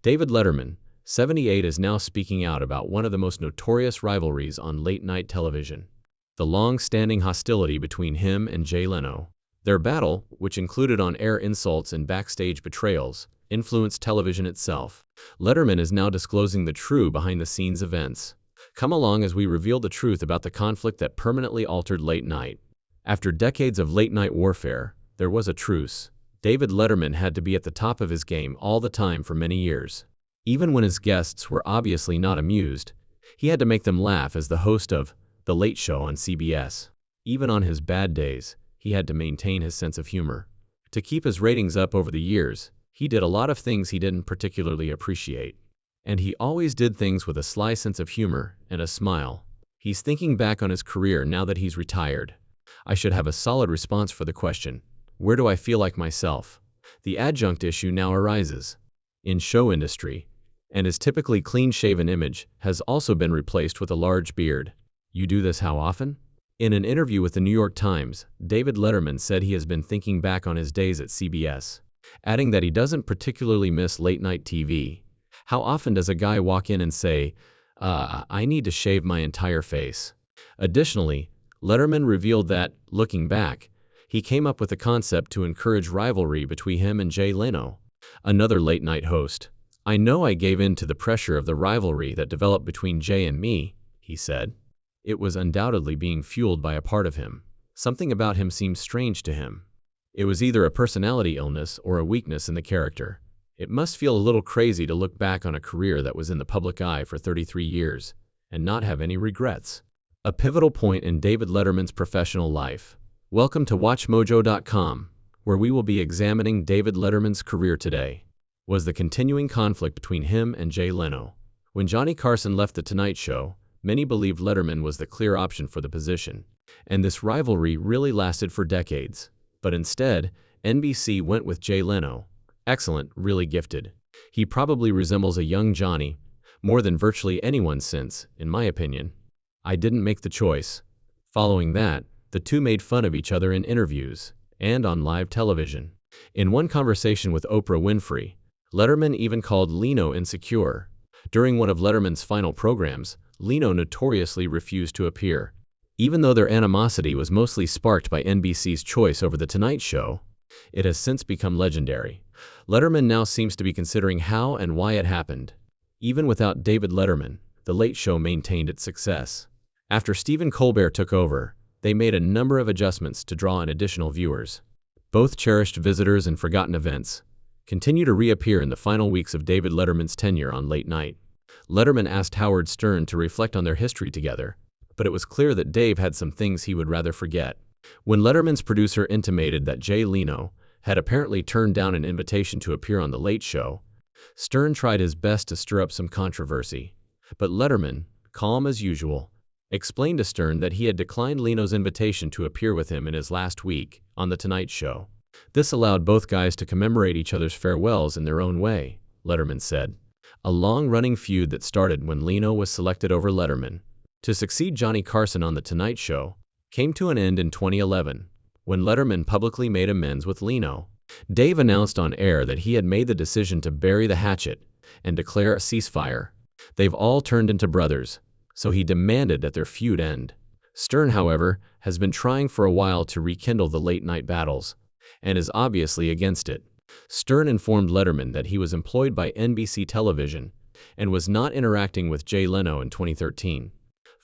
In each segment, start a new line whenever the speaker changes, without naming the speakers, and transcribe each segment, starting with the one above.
David Letterman, 78, is now speaking out about one of the most notorious rivalries on late-night television, the long-standing hostility between him and Jay Leno. Their battle, which included on-air insults and backstage betrayals, influenced television itself. Letterman is now disclosing the true behind-the-scenes events. Come along as we reveal the truth about the conflict that permanently altered late night. After decades of late-night warfare, there was a truce. David Letterman had to be at the top of his game all the time for many years. Even when his guests were obviously not amused, he had to make them laugh as the host of The Late Show on CBS. Even on his bad days, he had to maintain his sense of humor. To keep his ratings up over the years, he did a lot of things he didn't particularly appreciate. And he always did things with a sly sense of humor and a smile. He's thinking back on his career now that he's retired. I should have a solid response for the question, where do I feel like myself? The adjunct issue now arises. In show industry, and his typically clean-shaven image has also been replaced with a large beard. You do this how often? In an interview with the New York Times, David Letterman said he has been thinking back on his days at CBS, adding that he doesn't particularly miss late-night TV. How often does a guy walk in and say, I need to shave my entire face? Additionally, Letterman revealed that, looking back, he came up with a concept to encourage rivalry between him and Jay Leno, another late-night host. I know I gave in to the pressure of the rivalry that developed between Jay and me, he said. It was undoubtedly being fueled by a part of him. Something about him seemed strange to him. It was either a personality illness or a weakness in the character. It must feel a little crazy to look back on a career that was in the public eye for 33 years and not have any regrets. A pivotal point in David Letterman's professional life. Welcome to WatchMojo.com, where we will be examining David Letterman's career today. Was the continuing conflict between him and Jay Leno. When Johnny Carson left The Tonight Show, many believed Letterman was the clear option for the position, and this rivalry really lasted for decades. But instead, NBC went with Jay Leno. Excellent, really gifted. He probably resembles a young Johnny, more than virtually anyone since, in my opinion. I didn't make the choice. Following that, the two made fun of each other in interviews and on live television. In one conversation with Oprah Winfrey, Letterman even called Leno insecure. During one of Letterman's final programs, Leno notoriously refused to appear. Even though their animosity was mostly sparked by NBC's choice over The Tonight Show, it has since become legendary. Letterman now seems to be considering how and why it happened. Even without David Letterman, The Late Show maintained its success. After Stephen Colbert took over, they made a number of adjustments to draw in additional viewers. Both cherished visitors and forgotten events continue to reappear in the final weeks of David Letterman's tenure on late night. Letterman asked Howard Stern to reflect on their history together, but it was clear that Dave had some things he would rather forget. When Letterman's producer intimated that Jay Leno had apparently turned down an invitation to appear on The Late Show, Stern tried his best to stir up some controversy. But Letterman, calm as usual, explained to Stern that he had declined Leno's invitation to appear with him in his last week on The Tonight Show. This allowed both guys to commemorate each other's farewells in their own way, Letterman said. A long-running feud that started when Leno was selected over Letterman to succeed Johnny Carson on The Tonight Show came to an end in 2011, when Letterman publicly made amends with Leno. Dave announced on air that he had made the decision to bury the hatchet and declare a ceasefire. They've all turned into brothers, so he demanded that their feud end. Stern, however, has been trying for a while to rekindle the late-night battles, and is obviously against it. Stern informed Letterman that he was employed by NBC Television and was not interacting with Jay Leno in 2013.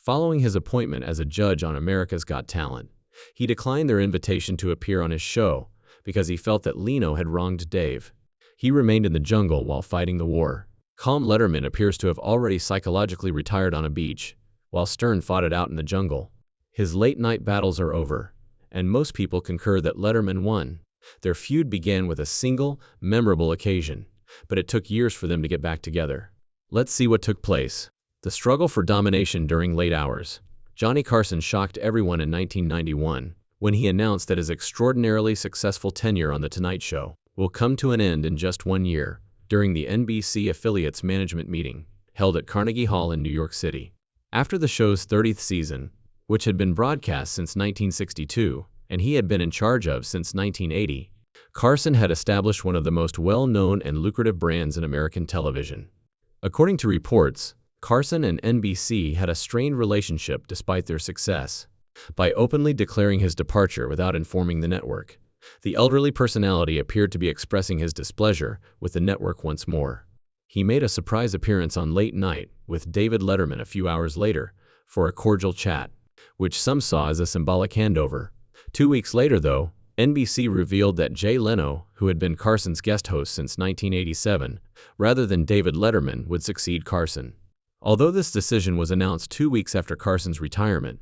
Following his appointment as a judge on America's Got Talent, he declined their invitation to appear on his show because he felt that Leno had wronged Dave. He remained in the jungle while fighting the war. Calm Letterman appears to have already psychologically retired on a beach, while Stern fought it out in the jungle. His late-night battles are over, and most people concur that Letterman won. Their feud began with a single, memorable occasion, but it took years for them to get back together. Let's see what took place. The struggle for domination during late hours. Johnny Carson shocked everyone in 1991 when he announced that his extraordinarily successful tenure on The Tonight Show will come to an end in just 1 year, during the NBC affiliate's management meeting, held at Carnegie Hall in New York City. After the show's 30th season, which had been broadcast since 1962, and he had been in charge of since 1980, Carson had established one of the most well-known and lucrative brands in American television. According to reports, Carson and NBC had a strained relationship despite their success. By openly declaring his departure without informing the network, the elderly personality appeared to be expressing his displeasure with the network once more. He made a surprise appearance on Late Night with David Letterman a few hours later for a cordial chat, which some saw as a symbolic handover. 2 weeks later, though, NBC revealed that Jay Leno, who had been Carson's guest host since 1987, rather than David Letterman, would succeed Carson. Although this decision was announced 2 weeks after Carson's retirement,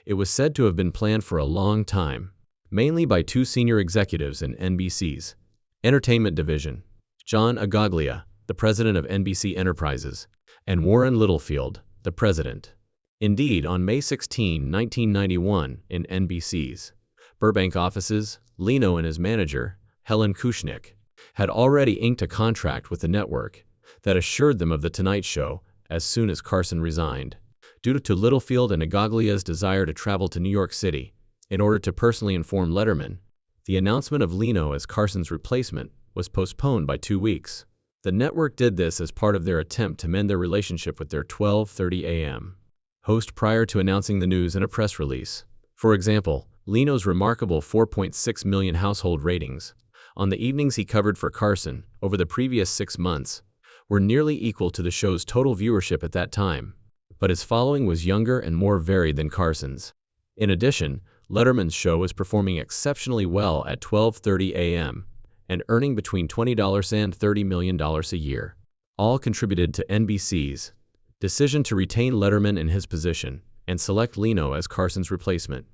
it was said to have been planned for a long time, mainly by two senior executives in NBC's entertainment division, John Agaglia, the president of NBC Enterprises, and Warren Littlefield, the president. Indeed, on May 16, 1991, in NBC's Burbank offices, Leno and his manager, Helen Kushnick, had already inked a contract with the network that assured them of The Tonight Show as soon as Carson resigned. Due to Littlefield and Agaglia's desire to travel to New York City in order to personally inform Letterman, the announcement of Leno as Carson's replacement was postponed by 2 weeks. The network did this as part of their attempt to mend their relationship with their 12:30 a.m. host prior to announcing the news in a press release. For example, Leno's remarkable 4.6 million household ratings on the evenings he covered for Carson over the previous 6 months were nearly equal to the show's total viewership at that time, but his following was younger and more varied than Carson's. In addition, Letterman's show was performing exceptionally well at 12:30 a.m. and earning between $20 and $30 million a year. All contributed to NBC's decision to retain Letterman in his position and select Leno as Carson's replacement.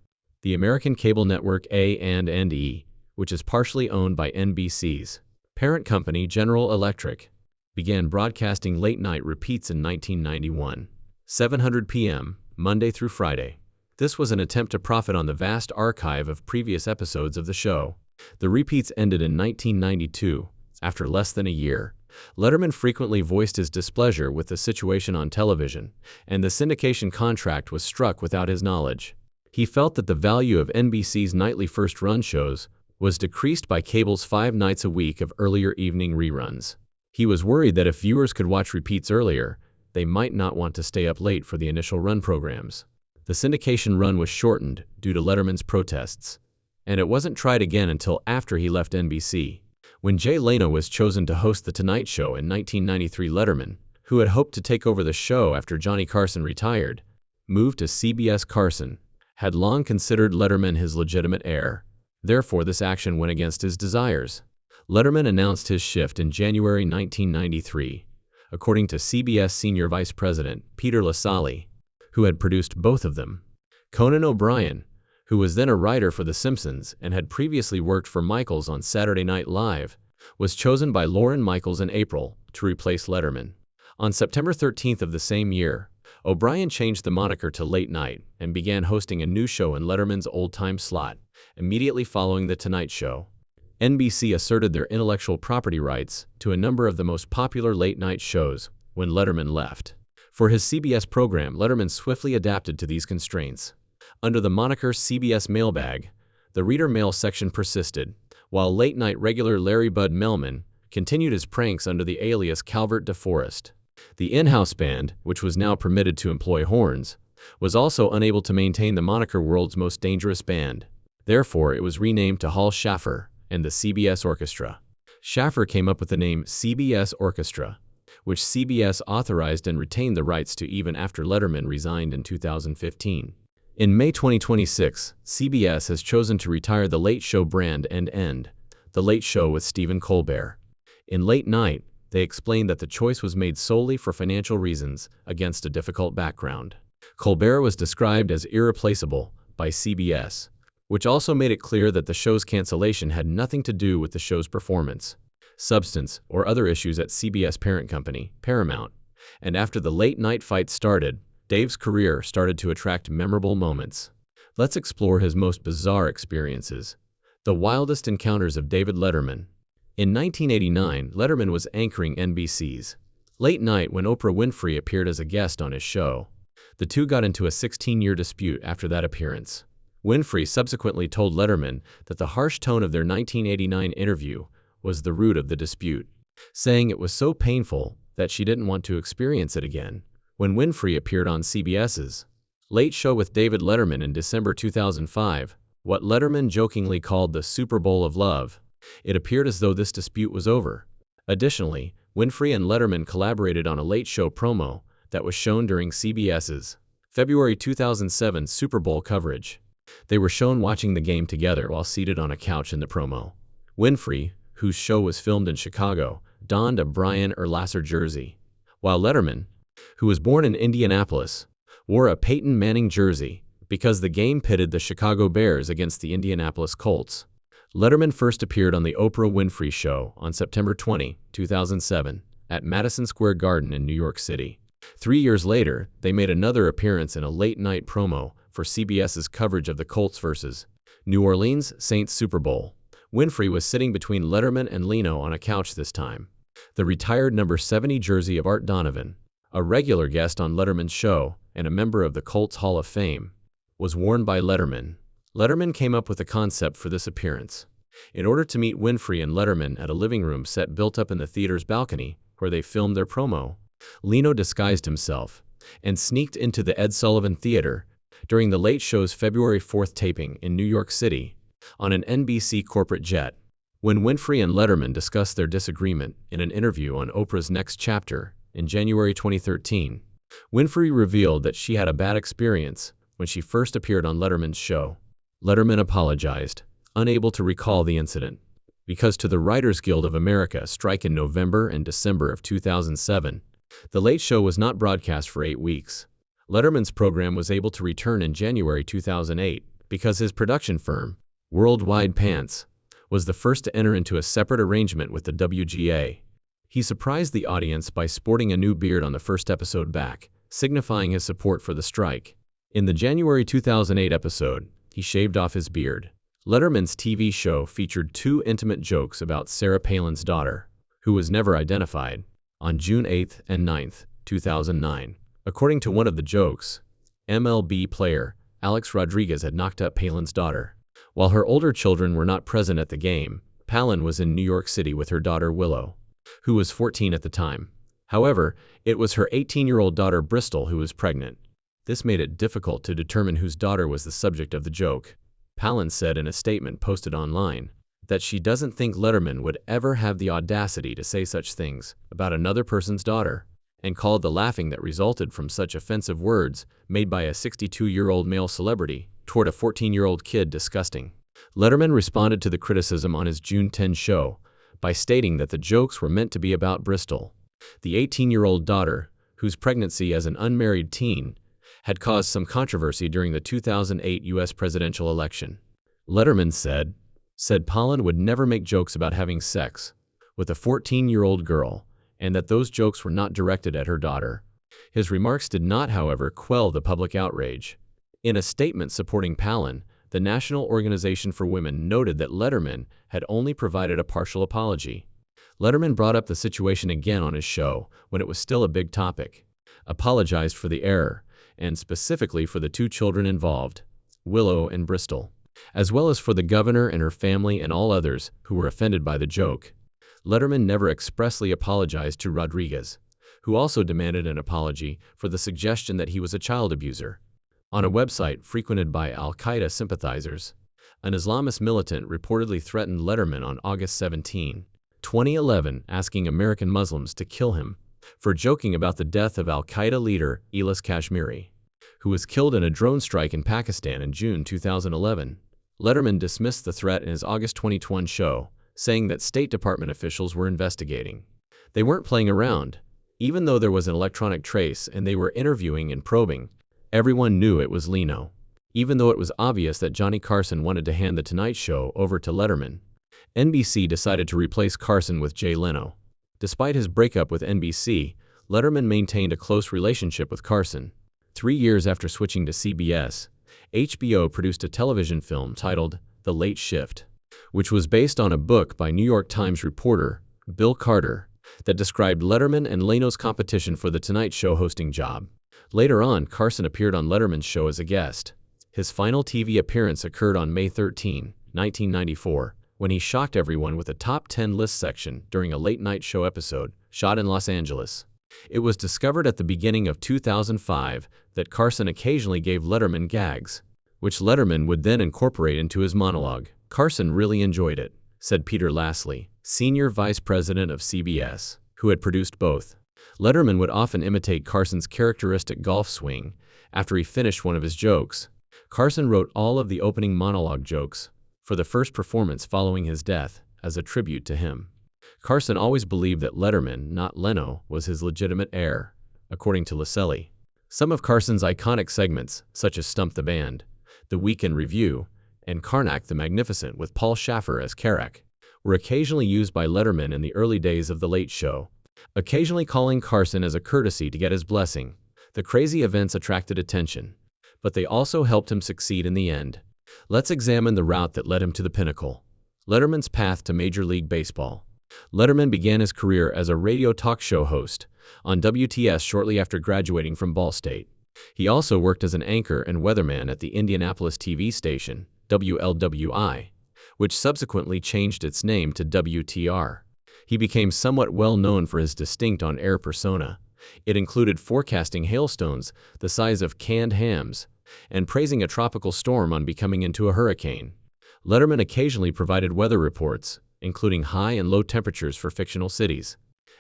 The American cable network A&E, which is partially owned by NBC's parent company General Electric, began broadcasting late-night repeats in 1991, 7:00 p.m., Monday through Friday. This was an attempt to profit on the vast archive of previous episodes of the show. The repeats ended in 1992, after less than a year. Letterman frequently voiced his displeasure with the situation on television, and the syndication contract was struck without his knowledge. He felt that the value of NBC's nightly first-run shows was decreased by cable's 5 nights a week of earlier evening reruns. He was worried that if viewers could watch repeats earlier, they might not want to stay up late for the initial run programs. The syndication run was shortened due to Letterman's protests, and it wasn't tried again until after he left NBC. When Jay Leno was chosen to host The Tonight Show in 1993, Letterman, who had hoped to take over the show after Johnny Carson retired, moved to CBS. Carson had long considered Letterman his legitimate heir. Therefore, this action went against his desires. Letterman announced his shift in January 1993, according to CBS Senior Vice President Peter Lassally, who had produced both of them. Conan O'Brien, who was then a writer for The Simpsons and had previously worked for Michaels on Saturday Night Live, was chosen by Lorne Michaels in April to replace Letterman. On September 13th of the same year, O'Brien changed the moniker to Late Night and began hosting a new show in Letterman's old-time slot, immediately following The Tonight Show. NBC asserted their intellectual property rights to a number of the most popular late-night shows when Letterman left. For his CBS program, Letterman swiftly adapted to these constraints. Under the moniker CBS Mailbag, the reader mail section persisted, while late-night regular Larry Bud Melman continued his pranks under the alias Calvert DeForest. The in-house band, which was now permitted to employ horns, was also unable to maintain the moniker World's Most Dangerous Band. Therefore, it was renamed to Hal Schaffer and the CBS Orchestra. Schaffer came up with the name CBS Orchestra, which CBS authorized and retained the rights to even after Letterman resigned in 2015. In May 2026, CBS has chosen to retire the Late Show brand and end The Late Show with Stephen Colbert. In Late Night, they explained that the choice was made solely for financial reasons against a difficult background. Colbert was described as irreplaceable by CBS, which also made it clear that the show's cancellation had nothing to do with the show's performance, substance, or other issues at CBS parent company, Paramount. And after the late-night fight started, Dave's career started to attract memorable moments. Let's explore his most bizarre experiences. The wildest encounters of David Letterman. In 1989, Letterman was anchoring NBC's Late Night when Oprah Winfrey appeared as a guest on his show. The two got into a 16-year dispute after that appearance, Winfrey subsequently told Letterman that the harsh tone of their 1989 interview was the root of the dispute, saying it was so painful that she didn't want to experience it again. When Winfrey appeared on CBS's Late Show with David Letterman in December 2005, what Letterman jokingly called the Super Bowl of love, it appeared as though this dispute was over. Additionally, Winfrey and Letterman collaborated on a Late Show promo that was shown during CBS's February 2007 Super Bowl coverage. They were shown watching the game together while seated on a couch in the promo. Winfrey, whose show was filmed in Chicago, donned a Brian Urlacher jersey, while Letterman, who was born in Indianapolis, wore a Peyton Manning jersey because the game pitted the Chicago Bears against the Indianapolis Colts. Letterman first appeared on The Oprah Winfrey Show on September 20, 2007, at Madison Square Garden in New York City. 3 years later, they made another appearance in a late-night promo for CBS's coverage of the Colts vs. New Orleans Saints Super Bowl. Winfrey was sitting between Letterman and Leno on a couch this time. The retired number 70 jersey of Art Donovan, a regular guest on Letterman's show and a member of the Colts Hall of Fame, was worn by Letterman. Letterman came up with a concept for this appearance. In order to meet Winfrey and Letterman at a living room set built up in the theater's balcony where they filmed their promo, Leno disguised himself and sneaked into the Ed Sullivan Theater during the Late Show's February 4th taping in New York City on an NBC corporate jet. When Winfrey and Letterman discussed their disagreement in an interview on Oprah's Next Chapter in January 2013, Winfrey revealed that she had a bad experience when she first appeared on Letterman's show. Letterman apologized, unable to recall the incident, because to the Writers Guild of America strike in November and December of 2007, the Late Show was not broadcast for 8 weeks. Letterman's program was able to return in January 2008 because his production firm, Worldwide Pants, was the first to enter into a separate arrangement with the WGA. He surprised the audience by sporting a new beard on the first episode back, signifying his support for the strike. In the January 2008 episode, he shaved off his beard. Letterman's TV show featured 2 intimate jokes about Sarah Palin's daughter, who was never identified, on June 8 and 9, 2009. According to one of the jokes, MLB player Alex Rodriguez had knocked up Palin's daughter. While her older children were not present at the game, Palin was in New York City with her daughter Willow, who was 14 at the time. However, it was her 18-year-old daughter Bristol who was pregnant. This made it difficult to determine whose daughter was the subject of the joke. Palin said in a statement posted online that she doesn't think Letterman would ever have the audacity to say such things about another person's daughter, and called the laughing that resulted from such offensive words made by a 62-year-old male celebrity toward a 14-year-old kid disgusting. Letterman responded to the criticism on his June 10 show by stating that the jokes were meant to be about Bristol, the 18-year-old daughter, whose pregnancy as an unmarried teen had caused some controversy during the 2008 U.S. presidential election. Letterman said Palin would never make jokes about having sex with a 14-year-old girl, and that those jokes were not directed at her daughter. His remarks did not, however, quell the public outrage. In a statement supporting Palin, the National Organization for Women noted that Letterman had only provided a partial apology. Letterman brought up the situation again on his show when it was still a big topic, apologized for the error, and specifically for the 2 children involved, Willow and Bristol, as well as for the governor and her family and all others who were offended by the joke. Letterman never expressly apologized to Rodriguez, who also demanded an apology for the suggestion that he was a child abuser. On a website frequented by al-Qaeda sympathizers, an Islamist militant reportedly threatened Letterman on August 17, 2011, asking American Muslims to kill him for joking about the death of al-Qaeda leader Ilis Kashmiri, who was killed in a drone strike in Pakistan in June 2011. Letterman dismissed the threat in his August 2021 show, saying that State Department officials were investigating. They weren't playing around. Even though there was an electronic trace and they were interviewing and probing, everyone knew it was Leno. Even though it was obvious that Johnny Carson wanted to hand The Tonight Show over to Letterman, NBC decided to replace Carson with Jay Leno. Despite his breakup with NBC, Letterman maintained a close relationship with Carson. 3 years after switching to CBS, HBO produced a television film titled The Late Shift, which was based on a book by New York Times reporter Bill Carter that described Letterman and Leno's competition for The Tonight Show hosting job. Later on, Carson appeared on Letterman's show as a guest. His final TV appearance occurred on May 13, 1994, when he shocked everyone with a top 10 list section during a late-night show episode shot in Los Angeles. It was discovered at the beginning of 2005 that Carson occasionally gave Letterman gags, which Letterman would then incorporate into his monologue. Carson really enjoyed it, said Peter Lasley, senior vice president of CBS, who had produced both. Letterman would often imitate Carson's characteristic golf swing after he finished one of his jokes. Carson wrote all of the opening monologue jokes for the first performance following his death as a tribute to him. Carson always believed that Letterman, not Leno, was his legitimate heir, according to Lasley. Some of Carson's iconic segments, such as Stump the Band, The Week in Review, and Karnak the Magnificent with Paul Schaffer as Carrack, were occasionally used by Letterman in the early days of The Late Show, occasionally calling Carson as a courtesy to get his blessing. The crazy events attracted attention, but they also helped him succeed in the end. Let's examine the route that led him to the pinnacle. Letterman's path to Major League Baseball. Letterman began his career as a radio talk show host on WTS shortly after graduating from Ball State. He also worked as an anchor and weatherman at the Indianapolis TV station, WLWI, which subsequently changed its name to WTR. He became somewhat well known for his distinct on-air persona. It included forecasting hailstones the size of canned hams and praising a tropical storm on becoming into a hurricane. Letterman occasionally provided weather reports, including high and low temperatures for fictional cities.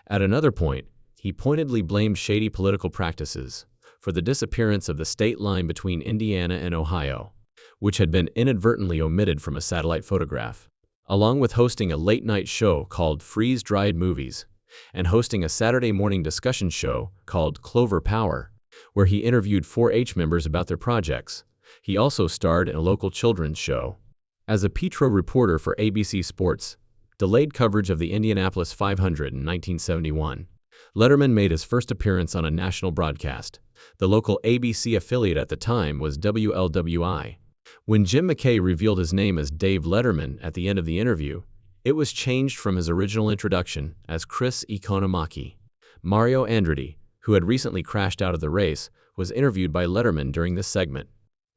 At another point, he pointedly blamed shady political practices for the disappearance of the state line between Indiana and Ohio, which had been inadvertently omitted from a satellite photograph. Along with hosting a late-night show called Freeze-Dried Movies and hosting a Saturday morning discussion show called Clover Power, where he interviewed 4-H members about their projects, he also starred in a local children's show. As a Petro reporter for ABC Sports, delayed coverage of the Indianapolis 500 in 1971. Letterman made his first appearance on a national broadcast. The local ABC affiliate at the time was WLWI. When Jim McKay revealed his name as Dave Letterman at the end of the interview, it was changed from his original introduction as Chris Economaki. Mario Andretti, who had recently crashed out of the race, was interviewed by Letterman during this segment.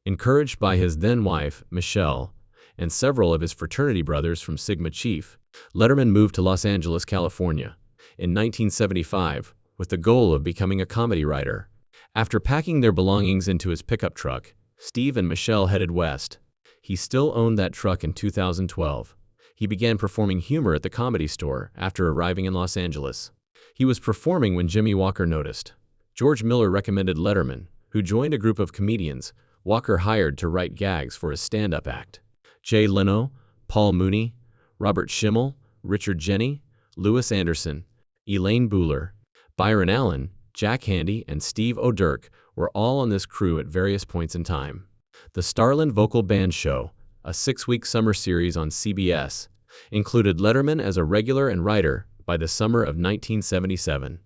Encouraged by his then-wife, Michelle, and several of his fraternity brothers from Sigma Chief, Letterman moved to Los Angeles, California, in 1975, with the goal of becoming a comedy writer. After packing their belongings into his pickup truck, Steve and Michelle headed west. He still owned that truck in 2012. He began performing humor at the Comedy Store after arriving in Los Angeles. He was performing when Jimmy Walker noticed. George Miller recommended Letterman, who joined a group of comedians Walker hired to write gags for his stand-up act. Jay Leno, Paul Mooney, Robert Schimmel, Richard Jeni, Louis Anderson, Elaine Buhler, Byron Allen, Jack Handy, and Steve O'Dirk were all on this crew at various points in time. The Starland Vocal Band Show, a 6-week summer series on CBS, included Letterman as a regular and writer by the summer of 1977.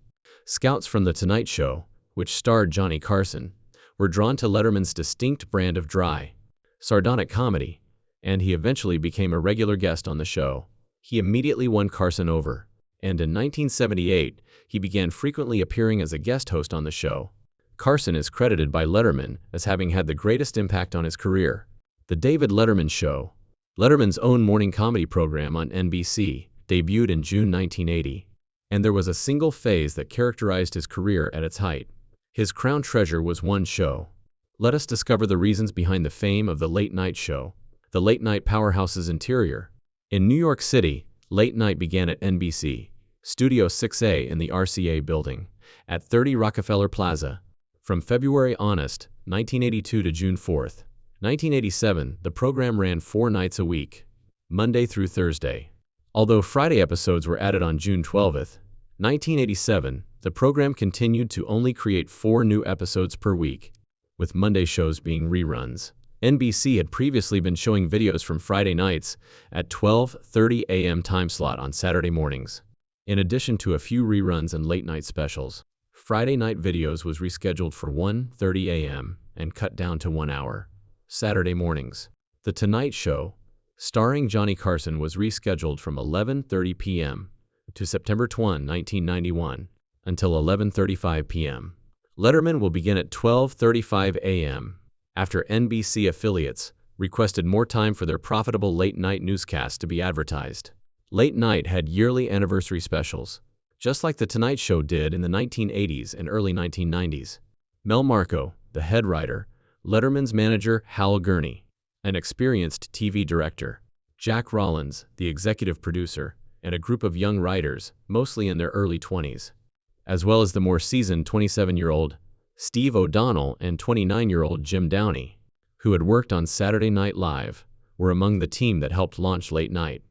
Scouts from The Tonight Show, which starred Johnny Carson, were drawn to Letterman's distinct brand of dry, sardonic comedy, and he eventually became a regular guest on the show. He immediately won Carson over, and in 1978, he began frequently appearing as a guest host on the show. Carson is credited by Letterman as having had the greatest impact on his career. The David Letterman Show, Letterman's own morning comedy program on NBC, debuted in June 1980, and there was a single phase that characterized his career at its height. His crown treasure was one show. Let us discover the reasons behind the fame of the Late Night Show. The Late Night Powerhouse's interior. In New York City, late night began at NBC, Studio 6A in the RCA building, at 30 Rockefeller Plaza. From February 1982 to June 4, 1987, the program ran 4 nights a week, Monday through Thursday. Although Friday episodes were added on June 12, 1987, the program continued to only create 4 new episodes per week, with Monday shows being reruns. NBC had previously been showing videos from Friday nights at 12:30 a.m. time slot on Saturday mornings. In addition to a few reruns and late-night specials, Friday night videos was rescheduled for 1:30 a.m. and cut down to 1 hour. Saturday mornings. The Tonight Show, starring Johnny Carson, was rescheduled from 11:30 p.m. to September 20, 1991, until 11:35 p.m. Letterman will begin at 12:35 a.m. after NBC affiliates requested more time for their profitable late-night newscasts to be advertised. Late Night had yearly anniversary specials, just like The Tonight Show did in the 1980s and early 1990s. Mel Marco, the head writer, Letterman's manager Hal Gurney, an experienced TV director, Jack Rollins, the executive producer, and a group of young writers, mostly in their early 20s, as well as the more seasoned 27-year-old Steve O'Donnell and 29-year-old Jim Downey, who had worked on Saturday Night Live, were among the team that helped launch Late Night.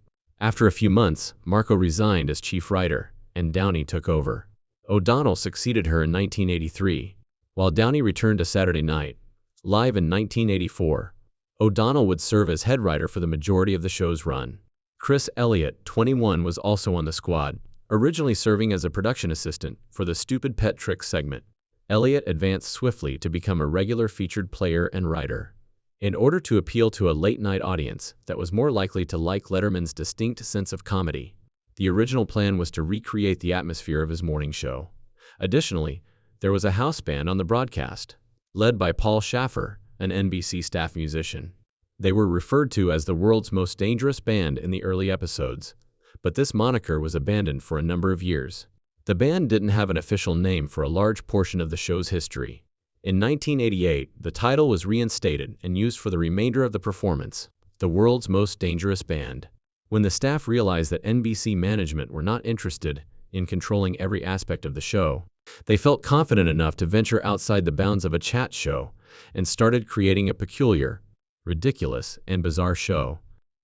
After a few months, Marco resigned as chief writer, and Downey took over. O'Donnell succeeded her in 1983, while Downey returned to Saturday Night Live in 1984. O'Donnell would serve as head writer for the majority of the show's run. Chris Elliott, 21, was also on the squad, originally serving as a production assistant for the Stupid Pet Tricks segment. Elliott advanced swiftly to become a regular featured player and writer. In order to appeal to a late-night audience that was more likely to like Letterman's distinct sense of comedy, the original plan was to recreate the atmosphere of his morning show. Additionally, there was a house band on the broadcast, led by Paul Shaffer, an NBC staff musician. They were referred to as the world's most dangerous band in the early episodes, but this moniker was abandoned for a number of years. The band didn't have an official name for a large portion of the show's history. In 1988, the title was reinstated and used for the remainder of the performance, the world's most dangerous band. When the staff realized that NBC management were not interested in controlling every aspect of the show, they felt confident enough to venture outside the bounds of a chat show and started creating a peculiar, ridiculous, and bizarre show.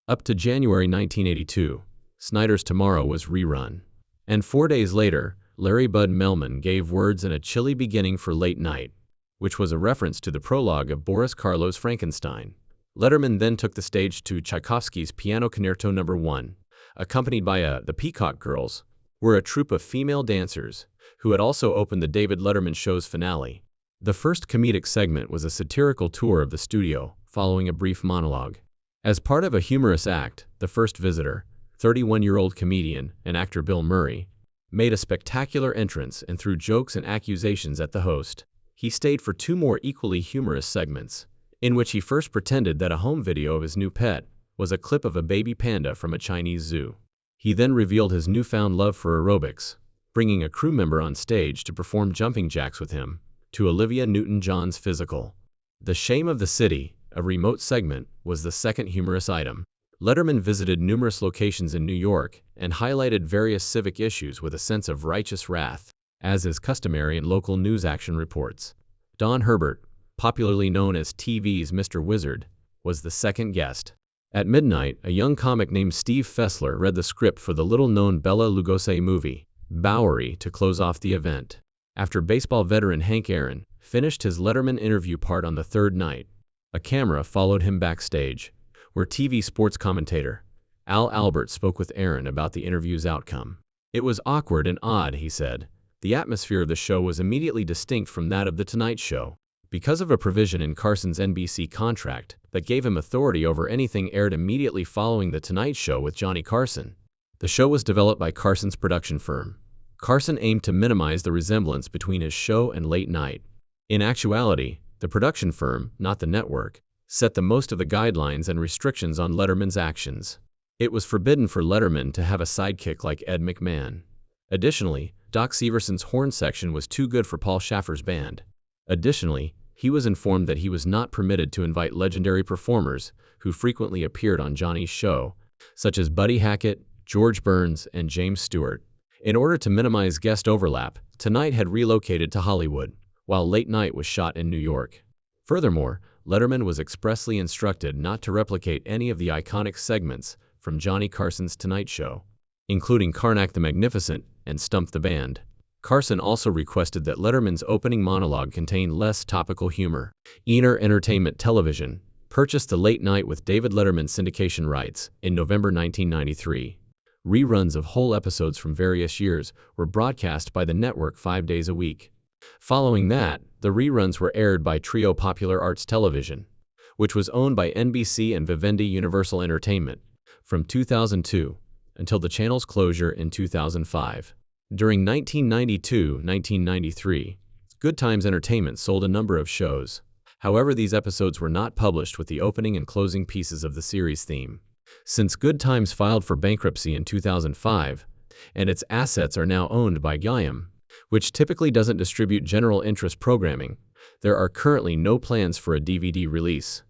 Up to January 1982, Snyder's Tomorrow was rerun. And 4 days later, Larry Bud Melman gave words in a chilly beginning for Late Night, which was a reference to the prologue of Boris Karloff's Frankenstein. Letterman then took the stage to Tchaikovsky's Piano Concerto No. 1, accompanied by the Peacock Girls, were a troupe of female dancers who had also opened the David Letterman show's finale. The first comedic segment was a satirical tour of the studio, following a brief monologue. As part of a humorous act, the first visitor, 31-year-old comedian and actor Bill Murray, made a spectacular entrance and threw jokes and accusations at the host. He stayed for 2 more equally humorous segments, in which he first pretended that a home video of his new pet was a clip of a baby panda from a Chinese zoo. He then revealed his newfound love for aerobics, bringing a crew member on stage to perform jumping jacks with him, to Olivia Newton-John's Physical. The Shame of the City, a remote segment, was the second humorous item. Letterman visited numerous locations in New York and highlighted various civic issues with a sense of righteous wrath, as is customary in local news action reports. Don Herbert, popularly known as TV's Mr. Wizard, was the second guest. At midnight, a young comic named Steve Fessler read the script for the little-known Bela Lugosi movie, Bowery, to close off the event. After baseball veteran Hank Aaron finished his Letterman interview part on the third night, a camera followed him backstage, where TV sports commentator Al Albert spoke with Aaron about the interview's outcome. "It was awkward and odd," he said. "The atmosphere of the show was immediately distinct from that of The Tonight Show, because of a provision in Carson's NBC contract that gave him authority over anything aired immediately following The Tonight Show with Johnny Carson." The show was developed by Carson's production firm. Carson aimed to minimize the resemblance between his show and Late Night. In actuality, the production firm, not the network, set the most of the guidelines and restrictions on Letterman's actions. It was forbidden for Letterman to have a sidekick like Ed McMahon. Additionally, Doc Severson's horn section was too good for Paul Shaffer's band. Additionally, he was informed that he was not permitted to invite legendary performers who frequently appeared on Johnny's show, such as Buddy Hackett, George Burns, and James Stewart. In order to minimize guest overlap, Tonight had relocated to Hollywood, while Late Night was shot in New York. Furthermore, Letterman was expressly instructed not to replicate any of the iconic segments from Johnny Carson's Tonight Show, including Karnak the Magnificent and Stump the Band. Carson also requested that Letterman's opening monologue contain less topical humor. Eaner Entertainment Television purchased the Late Night with David Letterman syndication rights in November 1993. Reruns of whole episodes from various years were broadcast by the network 5 days a week. Following that, the reruns were aired by Trio Popular Arts Television, which was owned by NBC and Vivendi Universal Entertainment, from 2002 until the channel's closure in 2005. During 1992-1993, Good Times Entertainment sold a number of shows. However, these episodes were not published with the opening and closing pieces of the series theme. Since Good Times filed for bankruptcy in 2005, and its assets are now owned by Gaiam, which typically doesn't distribute general interest programming, there are currently no plans for a DVD release.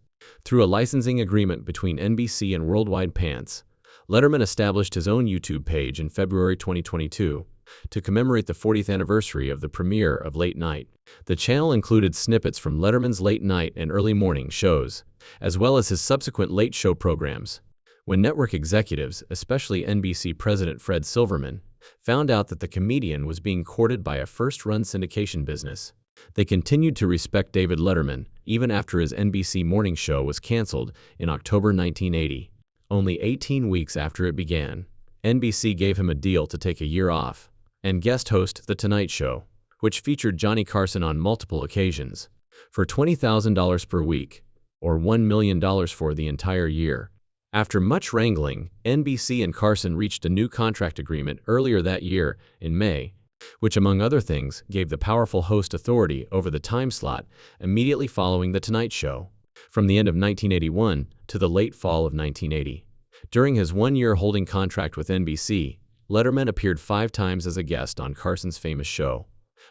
Through a licensing agreement between NBC and Worldwide Pants, Letterman established his own YouTube page in February 2022 to commemorate the 40th anniversary of the premiere of Late Night. The channel included snippets from Letterman's late night and early morning shows, as well as his subsequent late show programs. When network executives, especially NBC president Fred Silverman, found out that the comedian was being courted by a first-run syndication business, they continued to respect David Letterman even after his NBC morning show was canceled in October 1980. Only 18 weeks after it began, NBC gave him a deal to take a year off and guest host The Tonight Show, which featured Johnny Carson on multiple occasions, for $20,000 per week, or $1 million for the entire year. After much wrangling, NBC and Carson reached a new contract agreement earlier that year, in May, which among other things gave the powerful host authority over the time slot immediately following The Tonight Show, from the end of 1981 to the late fall of 1980. During his one-year holding contract with NBC, Letterman appeared 5 times as a guest on Carson's famous show,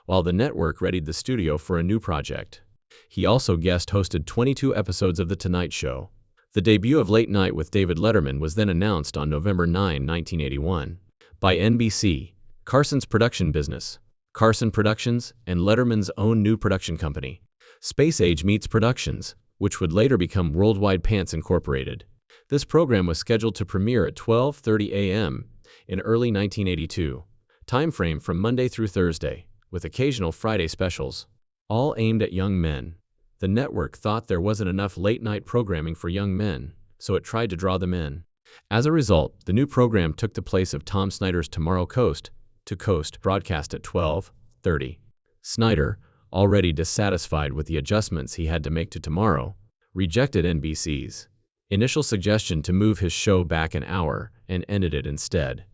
while the network readied the studio for a new project. He also guest hosted 22 episodes of The Tonight Show. The debut of Late Night with David Letterman was then announced on November 9, 1981, by NBC, Carson's production business, Carson Productions, and Letterman's own new production company, Space Age Meets Productions, which would later become Worldwide Pants Incorporated. This program was scheduled to premiere at 12:30 a.m. in early 1982, time frame from Monday through Thursday, with occasional Friday specials, all aimed at young men. The network thought there wasn't enough late-night programming for young men, so it tried to draw them in. As a result, the new program took the place of Tom Snyder's Tomorrow Coast to Coast broadcast at 12:30. Snyder, already dissatisfied with the adjustments he had to make to Tomorrow, rejected NBC's initial suggestion to move his show back an hour and ended it instead.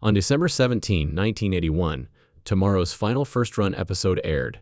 On December 17, 1981, Tomorrow's final first-run episode aired,